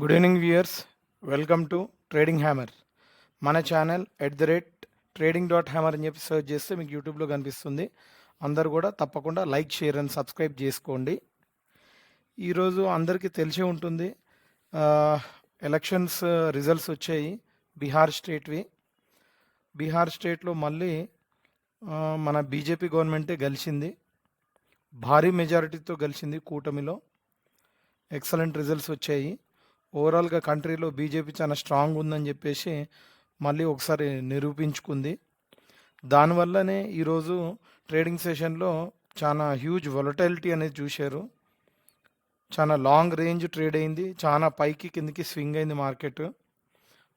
Good evening viewers, welcome to trading hammer. మన channel @trading.hammer అని చెప్పి సెర్చ్ చేస్తే మీకు యూట్యూబ్లో కనిపిస్తుంది. అందరు కూడా తప్పకుండా లైక్, షేర్ అండ్ సబ్స్క్రైబ్ చేసుకోండి. ఈరోజు అందరికీ తెలిసే ఉంటుంది, ఎలక్షన్స్ రిజల్ట్స్ వచ్చాయి బీహార్ స్టేట్వి. బీహార్ స్టేట్లో మళ్ళీ మన బీజేపీ గవర్నమెంటే గెలిచింది, భారీ మెజారిటీతో గెలిచింది కూటమిలో. ఎక్సలెంట్ రిజల్ట్స్ వచ్చాయి. ఓవరాల్గా కంట్రీలో బీజేపీ చాలా స్ట్రాంగ్ ఉందని చెప్పేసి మళ్ళీ ఒకసారి నిరూపించుకుంది. దానివల్లనే ఈరోజు ట్రేడింగ్ సెషన్లో చాలా హ్యూజ్ వొలటాలిటీ అనేది చూశారు. చాలా లాంగ్ రేంజ్ ట్రేడ్ అయింది, చాలా పైకి కిందికి స్వింగ్ అయింది మార్కెట్.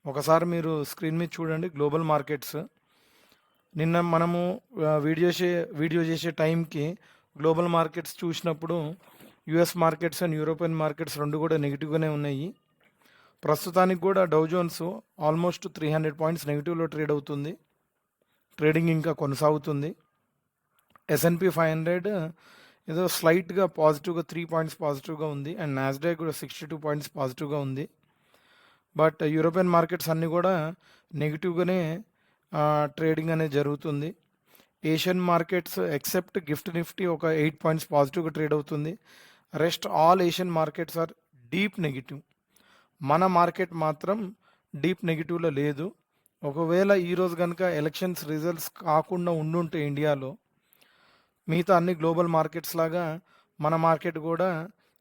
ఒకసారి మీరు స్క్రీన్ మీద చూడండి గ్లోబల్ మార్కెట్స్. నిన్న మనము వీడియో చేసే టైంకి గ్లోబల్ మార్కెట్స్ చూసినప్పుడు US markets and European markets రెండు కూడా నెగిటివ్గానే ఉన్నాయి. ప్రస్తుతానికి కూడా డౌ జోన్స్ ఆల్మోస్ట్ 300 పాయింట్స్ నెగిటివ్లో ట్రేడ్ అవుతుంది. ట్రేడింగ్ ఇంకా కొనసాగుతుంది. S&P 500 ఏదో స్లైట్గా పాజిటివ్గా 3 పాయింట్స్ పాజిటివ్గా ఉంది, అండ్ నాస్డాక్ కూడా 62 పాయింట్స్ పాజిటివ్గా ఉంది. బట్ యూరోపియన్ మార్కెట్స్ అన్నీ కూడా నెగిటివ్గానే ట్రేడింగ్ అనేది జరుగుతుంది. Asian markets except GIFT Nifty ఒక 8 పాయింట్స్ పాజిటివ్గా ట్రేడ్ అవుతుంది. Rest all Asian markets are deep negative. మన మార్కెట్ మాత్రం డీప్ నెగిటివ్లో లేదు. ఒకవేళ ఈరోజు కనుక ఎలక్షన్స్ రిజల్ట్స్ కాకుండా ఉండుంటే ఇండియాలో మిగతా అన్ని గ్లోబల్ మార్కెట్స్ లాగా మన మార్కెట్ కూడా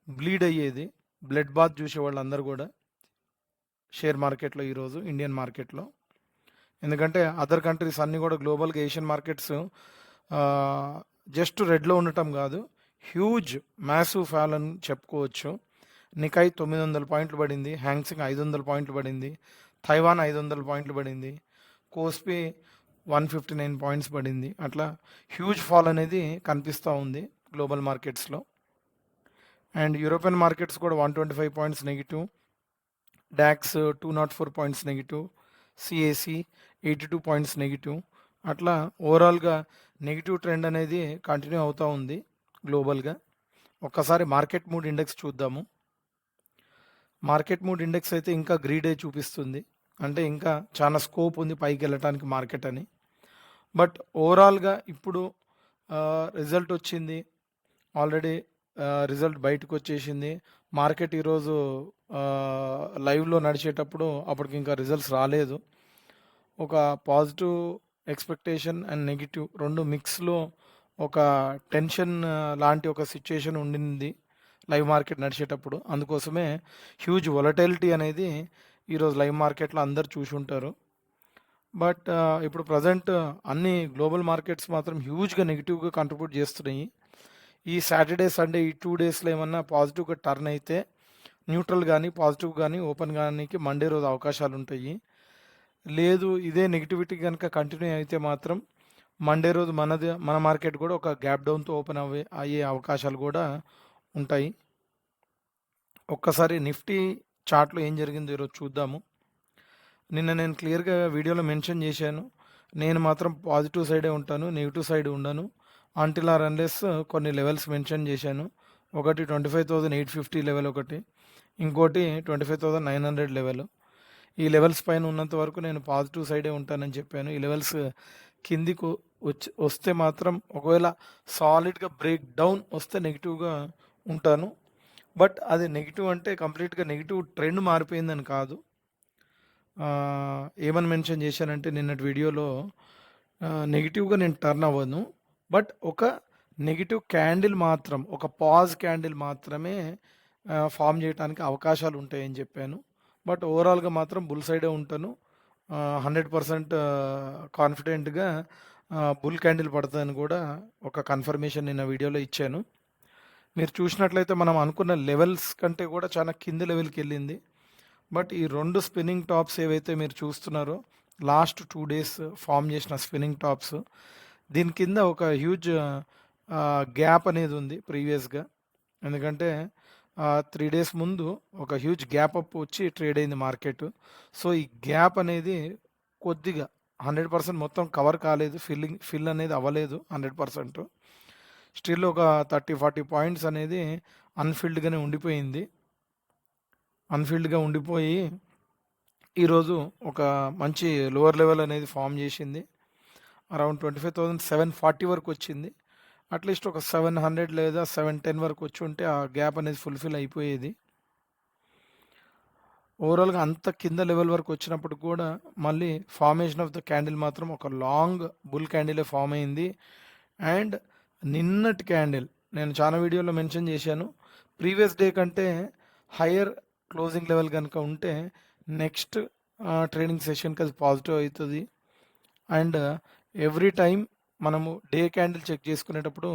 బ్లీడ్ అయ్యేది. బ్లడ్ బాత్ చూసేవాళ్ళు అందరూ కూడా షేర్ మార్కెట్లో ఈరోజు ఇండియన్ మార్కెట్లో. ఎందుకంటే అదర్ కంట్రీస్ అన్నీ కూడా గ్లోబల్గా ఏషియన్ మార్కెట్స్ జస్ట్ రెడ్లో ఉండటం కాదు, హ్యూజ్ మ్యాసివ్ ఫాల్ అని చెప్పుకోవచ్చు. నికాయ్ 900 పాయింట్లు పడింది, హ్యాంగ్సింగ్ 500 పాయింట్లు పడింది, తైవాన్ 500 పాయింట్లు పడింది, కోస్పీ 159 పాయింట్స్ పడింది. అట్లా హ్యూజ్ ఫాల్ అనేది కనిపిస్తూ ఉంది గ్లోబల్ మార్కెట్స్లో. అండ్ యూరోపియన్ మార్కెట్స్ కూడా 125 points negative, DAX 204 points negative, CAC 82 points negative. అట్లా ఓవరాల్గా నెగిటివ్ ట్రెండ్ అనేది కంటిన్యూ అవుతూ ఉంది గ్లోబల్గా. ఒక్కసారి మార్కెట్ మూడ్ ఇండెక్స్ చూద్దాము. మార్కెట్ మూడ్ ఇండెక్స్ అయితే ఇంకా గ్రీడే చూపిస్తుంది, అంటే ఇంకా చాలా స్కోప్ ఉంది పైకి వెళ్ళటానికి మార్కెట్ అని. బట్ ఓవరాల్గా ఇప్పుడు రిజల్ట్ వచ్చింది, ఆల్రెడీ రిజల్ట్ బయటకు వచ్చేసింది. మార్కెట్ ఈరోజు లైవ్లో నడిచేటప్పుడు అప్పటికి ఇంకా రిజల్ట్స్ రాలేదు. ఒక పాజిటివ్ ఎక్స్పెక్టేషన్ అండ్ నెగిటివ్ రెండు మిక్స్లో ఒక టెన్షన్ లాంటి ఒక సిచ్యుయేషన్ ఉండింది లైవ్ మార్కెట్ నడిచేటప్పుడు. అందుకోసమే హ్యూజ్ వొలటాలిటీ అనేది ఈరోజు లైవ్ మార్కెట్లో అందరు చూసి ఉంటారు. బట్ ఇప్పుడు ప్రజెంట్ అన్ని గ్లోబల్ మార్కెట్స్ మాత్రం హ్యూజ్గా నెగిటివ్గా కంట్రిబ్యూట్ చేస్తున్నాయి. ఈ సాటర్డే సండే ఈ 2 డేస్లో ఏమన్నా పాజిటివ్గా టర్న్ అయితే న్యూట్రల్ కానీ పాజిటివ్ కానీ ఓపెన్ కానీ మండే రోజు అవకాశాలు ఉంటాయి. లేదు ఇదే నెగిటివిటీ కనుక కంటిన్యూ అయితే మాత్రం మండే రోజు మన మార్కెట్ కూడా ఒక గ్యాప్ డౌన్తో ఓపెన్ అయ్యే అవకాశాలు కూడా ఉంటాయి. ఒక్కసారి నిఫ్టీ చార్ట్లో ఏం జరిగిందో ఈరోజు చూద్దాము. నిన్న నేను క్లియర్గా వీడియోలో మెన్షన్ చేశాను, నేను మాత్రం పాజిటివ్ సైడే ఉంటాను, నెగిటివ్ సైడ్ ఉండను అంటిల్ ఆర్ అన్లెస్ కొన్ని లెవెల్స్ మెన్షన్ చేశాను. ఒకటి 25,850 లెవెల్, ఒకటి ఇంకోటి 25,900 లెవెల్. ఈ లెవెల్స్ పైన ఉన్నంత వరకు నేను పాజిటివ్ సైడే ఉంటానని చెప్పాను. ఈ లెవెల్స్ కిందికి వస్తే మాత్రం ఒకవేళ సాలిడ్గా బ్రేక్ డౌన్ వస్తే నెగిటివ్గా ఉంటాను. బట్ అది నెగిటివ్ అంటే కంప్లీట్గా నెగిటివ్ ట్రెండ్ మారిపోయిందని కాదు. ఏమని మెన్షన్ చేశానంటే నిన్నటి వీడియోలో నెగిటివ్గా నేను టర్న్ అవ్వను, బట్ ఒక నెగిటివ్ క్యాండిల్ మాత్రం, ఒక పాజ్ క్యాండిల్ మాత్రమే ఫామ్ చేయడానికి అవకాశాలు ఉంటాయని చెప్పాను. బట్ ఓవరాల్గా మాత్రం బుల్ సైడే ఉంటాను. 100% కాన్ఫిడెంట్గా బుల్ క్యాండిల్ పడుతుందని కూడా ఒక కన్ఫర్మేషన్ నిన్న వీడియోలో ఇచ్చాను. మీరు చూసినట్లయితే మనం అనుకున్న లెవెల్స్ కంటే కూడా చాలా కింది లెవెల్కి వెళ్ళింది. బట్ ఈ రెండు స్పిన్నింగ్ టాప్స్ ఏవైతే మీరు చూస్తున్నారో లాస్ట్ 2 డేస్ ఫామ్ చేసిన స్పిన్నింగ్ టాప్స్, దీని కింద ఒక హ్యూజ్ గ్యాప్ అనేది ఉంది ప్రీవియస్గా. ఎందుకంటే 3 డేస్ ముందు ఒక హ్యూజ్ గ్యాప్ అప్ వచ్చి ట్రేడ్ అయింది మార్కెట్. సో ఈ గ్యాప్ అనేది కొద్దిగా 100% మొత్తం కవర్ కాలేదు, ఫిల్ అనేది అవ్వలేదు 100%. స్టిల్ ఒక 30-40 పాయింట్స్ అనేది అన్ఫిల్డ్గానే ఉండిపోయింది. అన్‌ఫిల్డ్‌గా ఉండిపోయి ఈరోజు ఒక మంచి లోవర్ లెవెల్ అనేది ఫామ్ చేసింది. అరౌండ్ 25,740 వరకు వచ్చింది. అట్‌లీస్ట్ ఒక 700 లేదా 710 వరకు వచ్చుంటే ఆ గ్యాప్ అనేది ఫుల్‌ఫిల్ అయిపోయేది. ఓవరాల్‌గా అంత కింద లెవెల్ వరకు వచ్చినప్పుడు కూడా మళ్ళీ ఫార్మేషన్ ఆఫ్ ద క్యాండిల్ మాత్రం ఒక లాంగ్ బుల్ క్యాండిలే ఫామ్ అయింది. అండ్ నిన్నటి క్యాండిల్ నేను చాలా వీడియోలో మెన్షన్ చేశాను. ప్రీవియస్ డే కంటే హయ్యర్ క్లోజింగ్ లెవెల్ కనుక ఉంటే నెక్స్ట్ ట్రేడింగ్ సెషన్‌కి అది పాజిటివ్ అవుతది. అండ్ ఎవ్రీ టైమ్ మనము డే క్యాండిల్ చెక్ చేసుకునేటప్పుడు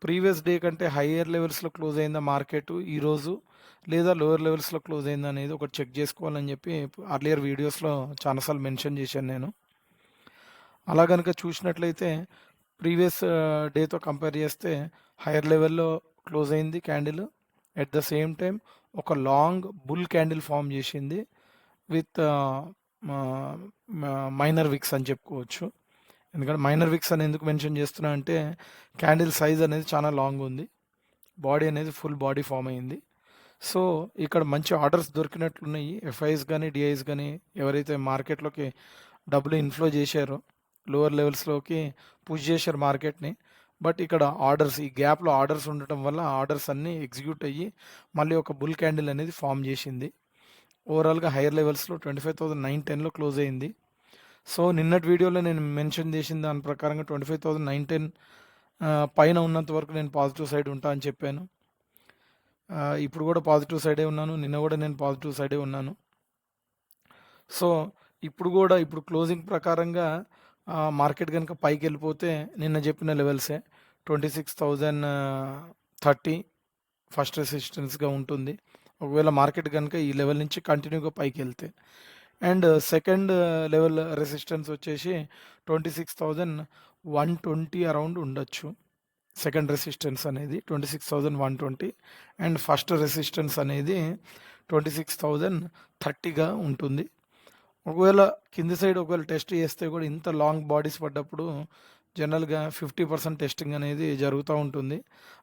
ప్రీవియస్ డే కంటే హయ్యర్ లెవెల్స్‌లో క్లోజ్ అయిందా మార్కెట్ ఈరోజు, లేదా లోయర్ లెవెల్స్‌లో క్లోజ్ అయిందా అనేది ఒకటి చెక్ చేసుకోవాలని చెప్పి అర్లియర్ వీడియోస్‌లో చాలాసార్లు మెన్షన్ చేశాను నేను. అలా గనుక చూసినట్లయితే ప్రీవియస్ డేతో కంపేర్ చేస్తే హైయర్ లెవెల్‌లో క్లోజ్ అయింది candle. At the same time ఒక లాంగ్ బుల్ క్యాండిల్ ఫామ్ చేసింది విత్ మైనర్ విక్స్ అని చెప్పుకోవచ్చు. ఎందుకంటే మైనర్ విక్స్ అని ఎందుకు మెన్షన్ చేస్తున్నా అంటే క్యాండిల్ సైజ్ అనేది చాలా లాంగ్ ఉంది. బాడీ అనేది ఫుల్ బాడీ ఫామ్ అయింది. సో ఇక్కడ మంచి ఆర్డర్స్ దొరికినట్లున్నాయి. ఎఫ్ఐస్ కానీ డిఐస్ కానీ ఎవరైతే మార్కెట్లోకి డబ్బులు ఇన్ఫ్లో చేశారో లోవర్ లెవెల్స్లోకి పుష్ చేశారు మార్కెట్ని. బట్ ఇక్కడ ఆర్డర్స్ ఈ గ్యాప్లో ఆర్డర్స్ ఉండటం వల్ల ఆర్డర్స్ అన్నీ ఎగ్జిక్యూట్ అయ్యి మళ్ళీ ఒక బుల్ క్యాండిల్ అనేది ఫామ్ చేసింది. ఓవరాల్గా హైయర్ లెవెల్స్లో 25,910లో క్లోజ్ అయింది. సో నిన్నటి వీడియోలో నేను మెన్షన్ చేసిన దాని ప్రకారంగా 25,910 పైన ఉన్నంత వరకు నేను పాజిటివ్ సైడ్ ఉంటా అని చెప్పాను. ఇప్పుడు కూడా పాజిటివ్ సైడే ఉన్నాను. నిన్న కూడా నేను పాజిటివ్ సైడే ఉన్నాను. సో ఇప్పుడు క్లోజింగ్ ప్రకారంగా మార్కెట్ కనుక పైకి వెళ్ళిపోతే నిన్న చెప్పిన లెవెల్సే 26,030 ఫస్ట్ రెసిస్టెన్స్గా ఉంటుంది. ఒకవేళ మార్కెట్ కనుక ఈ లెవెల్ నుంచి కంటిన్యూగా పైకి వెళ్తే. అండ్ సెకండ్ లెవెల్ రెసిస్టెన్స్ వచ్చేసి 26,120 అరౌండ్ ఉండొచ్చు. సెకండ్ రెసిస్టెన్స్ అనేది 26,120 అండ్ ఫస్ట్ రెసిస్టెన్స్ అనేది 26,030గా ఉంటుంది. ఒకవేళ కింది సైడ్ ఒకవేళ టెస్ట్ చేస్తే కూడా ఇంత లాంగ్ బాడీస్ పడ్డప్పుడు జనరల్గా 50% టెస్టింగ్ అనేది జరుగుతూ ఉంటుంది.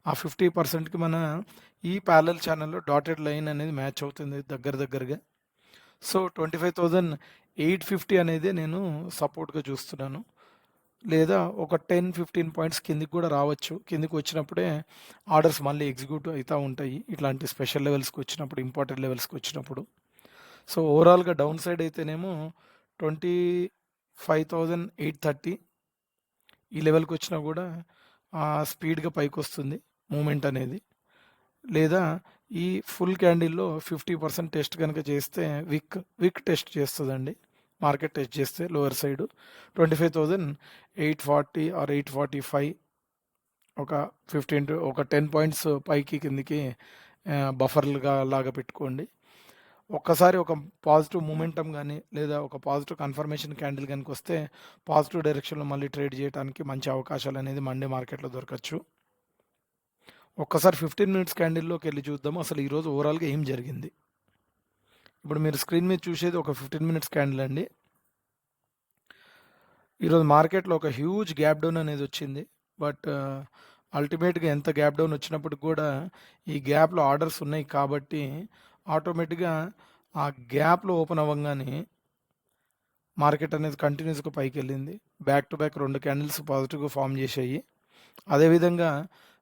ఆ 50%కి మన ఈ ప్యారలల్ ఛానల్లో డాటెడ్ లైన్ అనేది మ్యాచ్ అవుతుంది దగ్గరగా. సో 25,850 అనేది నేను సపోర్ట్గా చూస్తున్నాను. లేదా ఒక 10-15 పాయింట్స్ కిందికి కూడా రావచ్చు. కిందికి వచ్చినప్పుడే ఆర్డర్స్ మళ్ళీ ఎగ్జిక్యూట్ అవుతూ ఉంటాయి. ఇట్లాంటి స్పెషల్ లెవెల్స్కి వచ్చినప్పుడు, ఇంపార్టెంట్ లెవెల్స్కి వచ్చినప్పుడు. సో ఓవరాల్గా డౌన్ సైడ్ అయితేనేమో 25,830 ఈ లెవెల్కి వచ్చినా కూడా స్పీడ్గా పైకి వస్తుంది మూమెంట్ అనేది. లేదా ఈ ఫుల్ క్యాండిల్లో 50% టెస్ట్ కనుక చేస్తే విక్ టెస్ట్ చేస్తుందండి. మార్కెట్ టెస్ట్ చేస్తే లోవర్ సైడ్ 25,840 ఆర్ 845 ఒక 10 పాయింట్స్ పైకి కిందికి బఫర్లుగా లాగా పెట్టుకోండి. ఒక్కసారి ఒక పాజిటివ్ మూమెంటం కానీ లేదా ఒక పాజిటివ్ కన్ఫర్మేషన్ క్యాండిల్ కనుక వస్తే పాజిటివ్ డైరెక్షన్లో మళ్ళీ ట్రేడ్ చేయడానికి మంచి అవకాశాలు అనేది మండే మార్కెట్లో దొరకచ్చు. ఒక్కసారి 15 మినిట్స్ క్యాండిల్లోకి వెళ్ళి చూద్దాము అసలు ఈరోజు ఓవరాల్గా ఏం జరిగింది. ఇప్పుడు మీరు స్క్రీన్ మీద చూసేది ఒక 15 మినిట్స్ క్యాండిల్ అండి. ఈరోజు మార్కెట్లో ఒక హ్యూజ్ గ్యాప్ డౌన్ అనేది వచ్చింది. బట్ అల్టిమేట్గా ఎంత గ్యాప్ డౌన్ వచ్చినప్పటికి కూడా ఈ గ్యాప్లో ఆర్డర్స్ ఉన్నాయి కాబట్టి ఆటోమేటిక్గా ఆ గ్యాప్లో ఓపెన్ అవ్వగానే మార్కెట్ అనేది కంటిన్యూస్గా పైకి వెళ్ళింది. బ్యాక్ టు బ్యాక్ 2 క్యాండిల్స్ పాజిటివ్గా ఫామ్ చేశాయి. అదేవిధంగా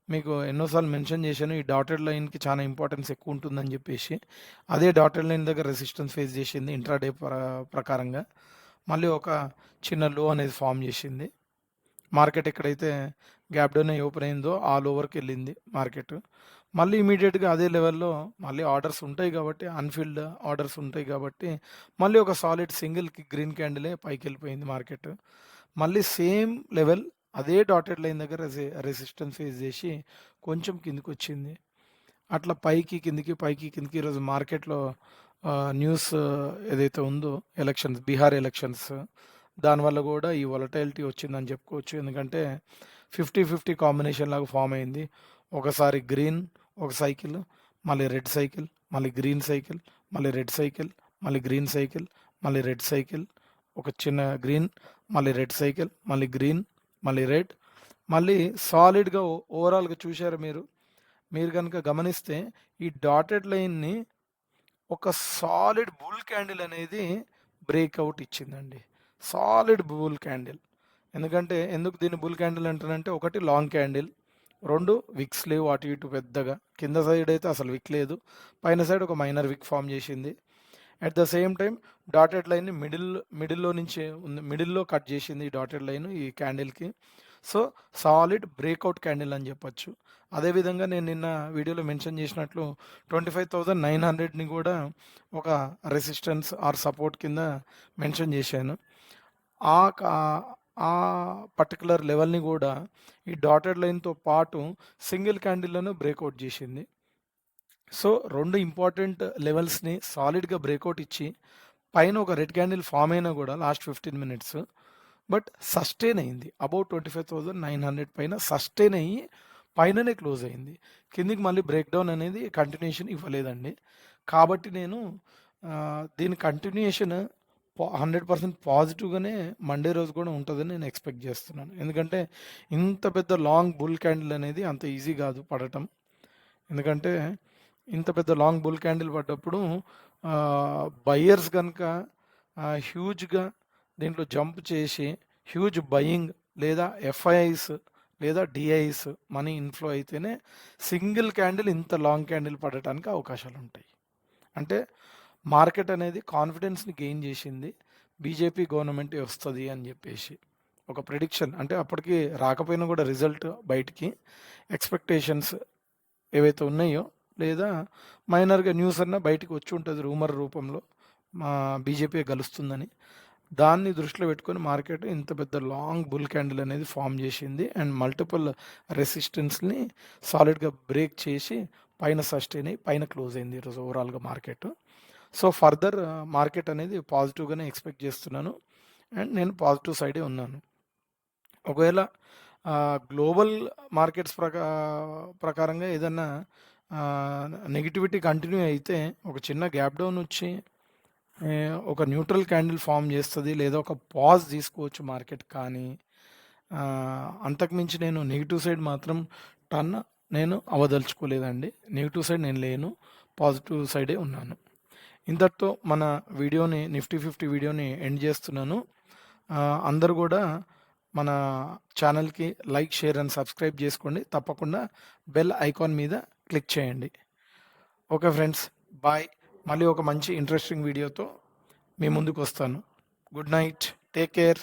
మీకు ఎన్నోసార్లు మెన్షన్ చేశాను ఈ డాటెడ్ లైన్కి చాలా ఇంపార్టెన్స్ ఎక్కువ ఉంటుందని చెప్పేసి. అదే డాటెడ్ లైన్ దగ్గర రెసిస్టెన్స్ ఫేస్ చేసింది ఇంట్రాడే ప్రకారంగా. మళ్ళీ ఒక చిన్న లో అనేది ఫామ్ చేసింది. మార్కెట్ ఎక్కడైతే గ్యాప్ డౌన్ అయ్యి ఓపెన్ అయిందో ఆ లోవర్కి వెళ్ళింది మార్కెట్. మళ్ళీ ఇమీడియట్గా అదే లెవెల్లో మళ్ళీ ఆర్డర్స్ ఉంటాయి కాబట్టి అన్ఫిల్డ్ ఆర్డర్స్ ఉంటాయి కాబట్టి మళ్ళీ ఒక సాలిడ్ సింగిల్కి గ్రీన్ క్యాండిలే పైకి వెళ్ళిపోయింది మార్కెట్. మళ్ళీ సేమ్ లెవెల్ అదే డాటెడ్ లైన్ దగ్గర రెసిస్టెన్స్ ఫేస్ చేసి కొంచెం కిందికి వచ్చింది. అట్లా పైకి కిందికి ఈరోజు మార్కెట్లో న్యూస్ ఏదైతే ఉందో ఎలక్షన్స్, బీహార్ ఎలక్షన్స్, దానివల్ల కూడా ఈ వొలటైలిటీ వచ్చిందని చెప్పుకోవచ్చు. ఎందుకంటే 50-50 కాంబినేషన్ లాగా ఫామ్ అయింది. ఒకసారి గ్రీన్ ఒక సైకిల్, మళ్ళీ రెడ్ సైకిల్, మళ్ళీ గ్రీన్ సైకిల్, మళ్ళీ రెడ్ సైకిల్, మళ్ళీ గ్రీన్ సైకిల్, మళ్ళీ రెడ్ సైకిల్, ఒక చిన్న గ్రీన్, మళ్ళీ రెడ్ సైకిల్, మళ్ళీ గ్రీన్, మళ్ళీ రెడ్, మళ్ళీ సాలిడ్గా ఓవరాల్గా చూశారు మీరు కనుక గమనిస్తే ఈ డాటెడ్ లైన్ని ఒక సాలిడ్ బుల్ క్యాండిల్ అనేది బ్రేక్అవుట్ ఇచ్చిందండి. Solid bull candle. ఎందుకు దీన్ని బుల్ క్యాండిల్ అంటానంటే, ఒకటి లాంగ్ క్యాండిల్, 2 విక్స్ లేవు అటు ఇటు పెద్దగా. కింద సైడ్ అయితే అసలు విక్ లేదు. పైన సైడ్ ఒక మైనర్ విక్ ఫామ్ చేసింది. At the same time dotted లైన్ని మిడిల్లో నుంచి మిడిల్లో కట్ చేసింది ఈ డాటెడ్ లైన్ ఈ క్యాండిల్కి. సో సాలిడ్ బ్రేక్అవుట్ క్యాండిల్ అని చెప్పొచ్చు. అదేవిధంగా నేను నిన్న వీడియోలో మెన్షన్ చేసినట్లు 25,900ని కూడా ఒక రెసిస్టెన్స్ ఆర్ సపోర్ట్ కింద మెన్షన్ చేశాను. ఆ ఆ పర్టికులర్ లెవెల్ని కూడా ఈ డాటెడ్ లైన్తో పాటు సింగిల్ క్యాండిల్లను బ్రేక్అవుట్ చేసింది. సో 2 ఇంపార్టెంట్ లెవెల్స్ని సాలిడ్గా బ్రేక్అవుట్ ఇచ్చి పైన ఒక రెడ్ క్యాండిల్ ఫామ్ అయినా కూడా లాస్ట్ 15 మినిట్స్ బట్ సస్టైన్ అయింది. అబౌట్ 25,900 పైన సస్టైన్ అయ్యి పైననే క్లోజ్ అయింది. కిందికి మళ్ళీ బ్రేక్ డౌన్ అనేది కంటిన్యూషన్ ఇవ్వలేదండి. కాబట్టి నేను దీని కంటిన్యూషన్ 100% పాజిటివ్గానే మండే రోజు కూడా ఉంటుందని నేను ఎక్స్పెక్ట్ చేస్తున్నాను. ఎందుకంటే ఇంత పెద్ద లాంగ్ బుల్ క్యాండిల్ అనేది అంత ఈజీ కాదు పడటం. ఎందుకంటే ఇంత పెద్ద లాంగ్ బుల్ క్యాండిల్ పడ్డప్పుడు బయ్యర్స్ కనుక హ్యూజ్గా దీంట్లో జంప్ చేసి హ్యూజ్ బయింగ్ లేదా ఎఫ్ఐఐస్ లేదా డిఐస్ మనీ ఇన్ఫ్లో అయితేనే సింగిల్ క్యాండిల్ ఇంత లాంగ్ క్యాండిల్ పడటానికి అవకాశాలు ఉంటాయి. అంటే మార్కెట్ అనేది కాన్ఫిడెన్స్ని గెయిన్ చేసింది, బీజేపీ గవర్నమెంట్ వస్తుంది అని చెప్పేసి ఒక ప్రిడిక్షన్. అంటే అప్పటికి రాకపోయినా కూడా రిజల్ట్ బయటికి ఎక్స్పెక్టేషన్స్ ఏవైతే ఉన్నాయో లేదా మైనర్గా న్యూస్ అన్నా బయటికి వచ్చి ఉంటుంది రూమర్ రూపంలో మా బీజేపీ గెలుస్తుందని. దాన్ని దృష్టిలో పెట్టుకొని మార్కెట్ ఇంత పెద్ద లాంగ్ బుల్ క్యాండిల్ అనేది ఫామ్ చేసింది అండ్ మల్టిపుల్ రెసిస్టెన్స్ని సాలిడ్గా బ్రేక్ చేసి పైన సస్టైన్ అయ్యి పైన క్లోజ్ అయింది ఈరోజు ఓవరాల్గా మార్కెట్. సో ఫర్దర్ మార్కెట్ అనేది పాజిటివ్గానే ఎక్స్పెక్ట్ చేస్తున్నాను అండ్ నేను పాజిటివ్ సైడే ఉన్నాను. ఒకవేళ గ్లోబల్ మార్కెట్స్ ప్రకారంగా ఏదన్నా నెగిటివిటీ కంటిన్యూ అయితే ఒక చిన్న గ్యాప్ డౌన్ వచ్చి ఒక న్యూట్రల్ క్యాండిల్ ఫామ్ చేస్తుంది లేదా ఒక పాజ్ తీసుకోవచ్చు మార్కెట్. కానీ అంతకుమించి నేను నెగిటివ్ సైడ్ మాత్రం నేను అవదలుచుకోలేదండి. నెగిటివ్ సైడ్ నేను లేను, పాజిటివ్ సైడే ఉన్నాను. ఇంతటితో మన వీడియోని నిఫ్టీ 50 వీడియోని ఎండ్ చేస్తున్నాను. అందరూ కూడా మన ఛానల్కి లైక్, షేర్ అండ్ సబ్స్క్రైబ్ చేసుకోండి. తప్పకుండా బెల్ ఐకాన్ మీద క్లిక్ చేయండి. Okay friends, bye. మళ్ళీ ఒక మంచి ఇంట్రెస్టింగ్ వీడియోతో మీ ముందుకు వస్తాను. Good night, take care.